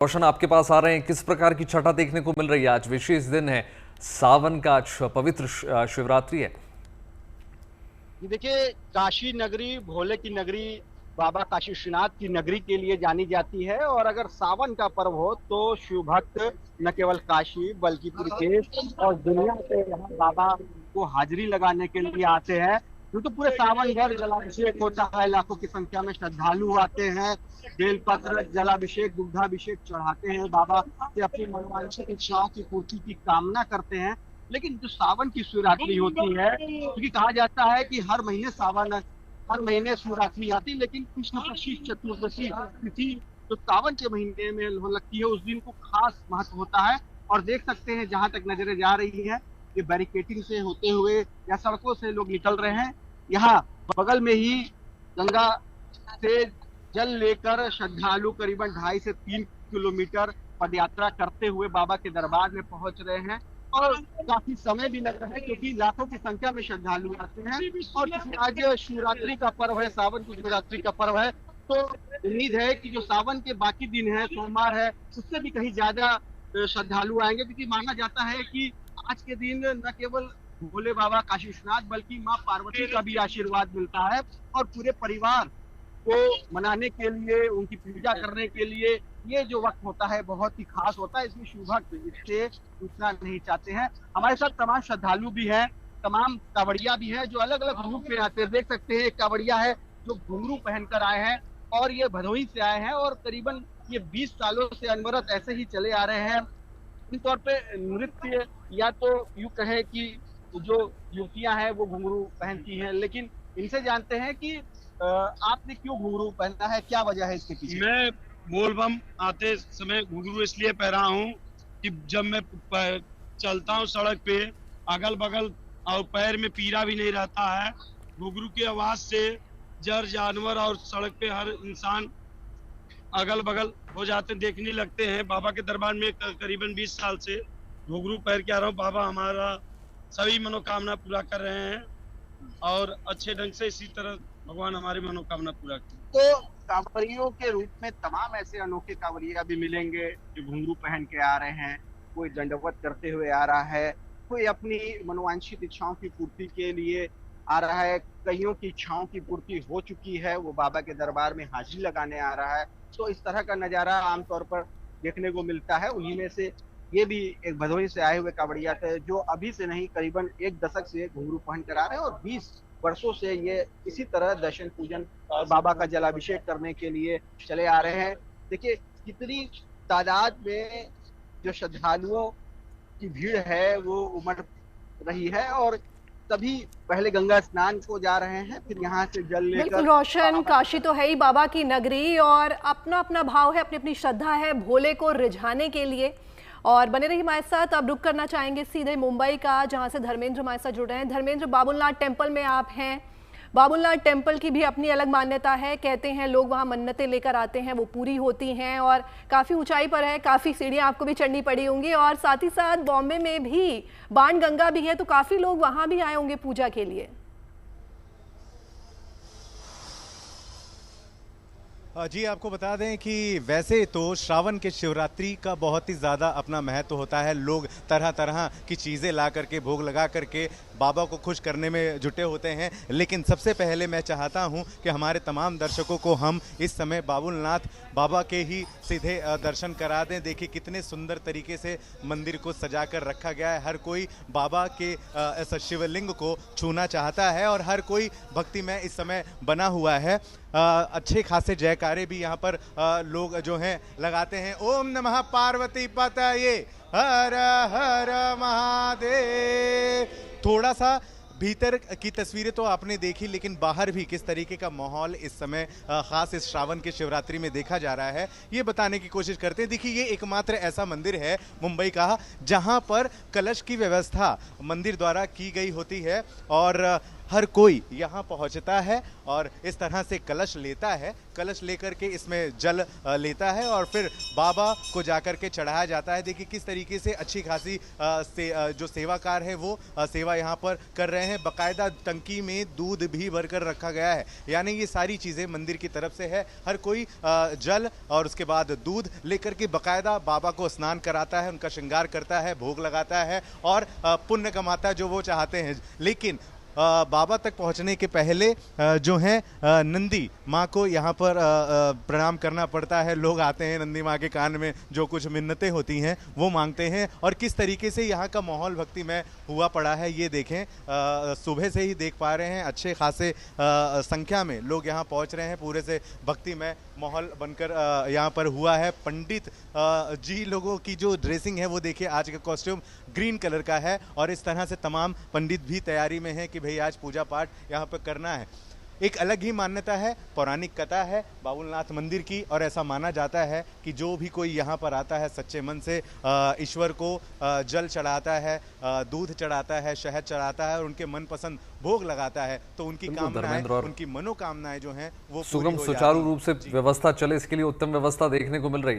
रोशन, आपके पास आ रहे हैं, किस प्रकार की छठा देखने को मिल रही है? आज विशेष दिन है, सावन का आज पवित्र शिवरात्रि है। देखिए, काशी नगरी भोले की नगरी, बाबा काशी विश्वनाथ की नगरी के लिए जानी जाती है। और अगर सावन का पर्व हो तो शिव भक्त न केवल काशी बल्कि पूरे देश और दुनिया से यहाँ बाबा को हाजिरी लगाने के लिए आते हैं। क्योंकि पूरे सावन भर जलाभिषेक होता है, लाखों की संख्या में श्रद्धालु आते हैं, बेलपत्र जलाभिषेक दुग्धाभिषेक चढ़ाते हैं, बाबा से अपनी मनोवांछित इच्छाओं की पूर्ति की कामना करते हैं। लेकिन जो सावन की शिवरात्रि होती है, क्योंकि कहा जाता है कि हर महीने शिवरात्रि आती, लेकिन कृष्ण पक्ष चतुर्दशी तिथि जो सावन के महीने में लगती है, उस दिन को खास महत्व होता है। और देख सकते हैं, जहां तक नजरें जा रही है, ये बैरिकेटिंग से होते हुए या सड़कों से लोग निकल रहे हैं। यहाँ बगल में ही गंगा से जल लेकर श्रद्धालु करीबन 2.5 से 3 किलोमीटर पदयात्रा करते हुए बाबा के दरबार में पहुंच रहे हैं। और काफी समय भी लग रहा है, क्योंकि लाखों की संख्या में श्रद्धालु आते हैं। और आज शिवरात्रि का पर्व है, सावन की शिवरात्रि का पर्व है, तो उम्मीद है कि जो सावन के बाकी दिन है, सोमवार है, उससे भी कहीं ज्यादा श्रद्धालु आएंगे। क्योंकि माना जाता है कि आज के दिन न केवल भोले बाबा काशी विश्वनाथ बल्कि माँ पार्वती का भी आशीर्वाद मिलता है। और पूरे परिवार को मनाने के लिए, उनकी पूजा करने के लिए ये जो वक्त होता है बहुत ही खास होता है। इसमें शिव भक्त इससे पूछना नहीं चाहते हैं। हमारे साथ तमाम श्रद्धालु भी हैं, तमाम कांवड़िया भी हैं, जो अलग अलग रूप में आते हैं। देख सकते हैं, एक कांवड़िया है जो घुंघरू पहनकर आए हैं और ये भदोही से आए हैं, और करीबन ये 20 सालों से अनवरत ऐसे ही चले आ रहे हैं। तौर पे नृत्य, या तो यूं कहे कि जो युवतियां हैं वो घुंघरू पहनती हैं, लेकिन इनसे जानते हैं कि आपने क्यों घुंघरू पहना है, क्या वजह है इसके पीछे? मैं बोलबम आते समय घुंघरू इसलिए पहना हूँ कि जब मैं चलता हूँ सड़क पे, अगल बगल और पैर में पीड़ा भी नहीं रहता है। घुंघरू की आवाज से जर जानवर और सड़क पे हर इंसान अगल बगल हो जाते, देखने लगते हैं। बाबा के दरबार में करीबन 20 साल से घुंघरू पहन के आ रहा हूँ। बाबा हमारा सभी मनोकामना पूरा कर रहे हैं और अच्छे ढंग से इसी तरह भगवान हमारी मनोकामना पूरा करें। तो कांवड़ियों के रूप में तमाम ऐसे अनोखे कांवड़िया भी मिलेंगे जो घुंघरू पहन के आ रहे हैं। कोई दंडवत करते हुए आ रहा है, कोई अपनी मनोवांछित इच्छाओं की पूर्ति के लिए आ रहा है, कईयों की इच्छाओं की पूर्ति हो चुकी है, वो बाबा के दरबार में हाजिरी लगाने आ रहा है। तो इस तरह का नजारा आमतौर पर देखने को मिलता है। उन्हीं में से ये भी एक भदोही से आए हुए कांवड़िया थे, जो अभी से नहीं करीबन 1 दशक से घुंघरू पहन कर आ रहे हैं, और 20 वर्षों से ये इसी तरह दर्शन पूजन और बाबा का जलाभिषेक करने के लिए चले आ रहे हैं। देखिए कितनी तादाद में जो श्रद्धालुओं की भीड़ है वो उमड़ रही है, और तभी पहले गंगा स्नान को जा रहे हैं, फिर यहाँ से जल लेकर। बिल्कुल रोशन, काशी तो है ही बाबा की नगरी, और अपना अपना भाव है, अपनी अपनी श्रद्धा है भोले को रिझाने के लिए। और बने रहिए हमारे साथ। अब रुक करना चाहेंगे सीधे मुंबई का, जहां से धर्मेंद्र हमारे साथ जुड़ रहे हैं। धर्मेंद्र, बाबुलनाथ टेम्पल में आप हैं। बाबुलनाथ टेम्पल की भी अपनी अलग मान्यता है, कहते हैं लोग वहां मन्नतें लेकर आते हैं, वो पूरी होती हैं, और काफ़ी ऊंचाई पर है, काफ़ी सीढ़ियां आपको भी चढ़नी पड़ी होंगी। और साथ ही साथ बॉम्बे में भी बाण गंगा भी है, तो काफ़ी लोग वहां भी आए होंगे पूजा के लिए। जी, आपको बता दें कि वैसे तो श्रावण के शिवरात्रि का बहुत ही ज़्यादा अपना महत्व होता है। लोग तरह तरह की चीज़ें ला करके, भोग लगा करके बाबा को खुश करने में जुटे होते हैं। लेकिन सबसे पहले मैं चाहता हूं कि हमारे तमाम दर्शकों को हम इस समय बाबुलनाथ बाबा के ही सीधे दर्शन करा दें। देखिए कितने सुंदर तरीके से मंदिर को सजा कर रखा गया है। हर कोई बाबा के इस शिवलिंग को छूना चाहता है और हर कोई भक्ति में इस समय बना हुआ है। अच्छे खासे जयकारे भी यहाँ पर लोग जो हैं लगाते हैं। ओम नमः पार्वती पतये हर हर महादेव। थोड़ा सा भीतर की तस्वीरें तो आपने देखी, लेकिन बाहर भी किस तरीके का माहौल इस समय खास इस श्रावण के शिवरात्रि में देखा जा रहा है, ये बताने की कोशिश करते हैं। देखिए ये एकमात्र ऐसा मंदिर है मुंबई का जहां पर कलश की व्यवस्था मंदिर द्वारा की गई होती है, और हर कोई यहाँ पहुँचता है और इस तरह से कलश लेता है। कलश लेकर के इसमें जल लेता है और फिर बाबा को जाकर के चढ़ाया जाता है। देखिए किस तरीके से अच्छी खासी जो सेवाकार है वो सेवा यहाँ पर कर रहे हैं। बाकायदा टंकी में दूध भी भरकर रखा गया है, यानी ये सारी चीज़ें मंदिर की तरफ से है। हर कोई जल और उसके बाद दूध लेकर के बाकायदा बाबा को स्नान कराता है, उनका श्रृंगार करता है, भोग लगाता है और पुण्य कमाता है जो वो चाहते हैं। लेकिन बाबा तक पहुंचने के पहले जो है नंदी माँ को यहाँ पर प्रणाम करना पड़ता है। लोग आते हैं, नंदी माँ के कान में जो कुछ मिन्नतें होती हैं वो मांगते हैं। और किस तरीके से यहाँ का माहौल भक्तिमय हुआ पड़ा है ये देखें। सुबह से ही देख पा रहे हैं अच्छे खासे संख्या में लोग यहाँ पहुँच रहे हैं। पूरे से भक्तिमय माहौल बनकर यहाँ पर हुआ है। पंडित जी लोगों की जो ड्रेसिंग है वो देखिए, आज का कॉस्ट्यूम ग्रीन कलर का है और इस तरह से तमाम पंडित भी तैयारी में हैं कि भाई आज पूजा पाठ यहाँ पर करना है। एक अलग ही मान्यता है, पौराणिक कथा है बाबुलनाथ मंदिर की और ऐसा माना जाता है कि जो भी कोई यहाँ पर आता है सच्चे मन से ईश्वर को जल चढ़ाता है, दूध चढ़ाता है, शहद चढ़ाता है और उनके मनपसंद भोग लगाता है तो उनकी कामनाएं, उनकी मनोकामनाएं जो हैं वो सुगम सुचारू रूप से व्यवस्था चले इसके लिए उत्तम व्यवस्था देखने को मिल रही है।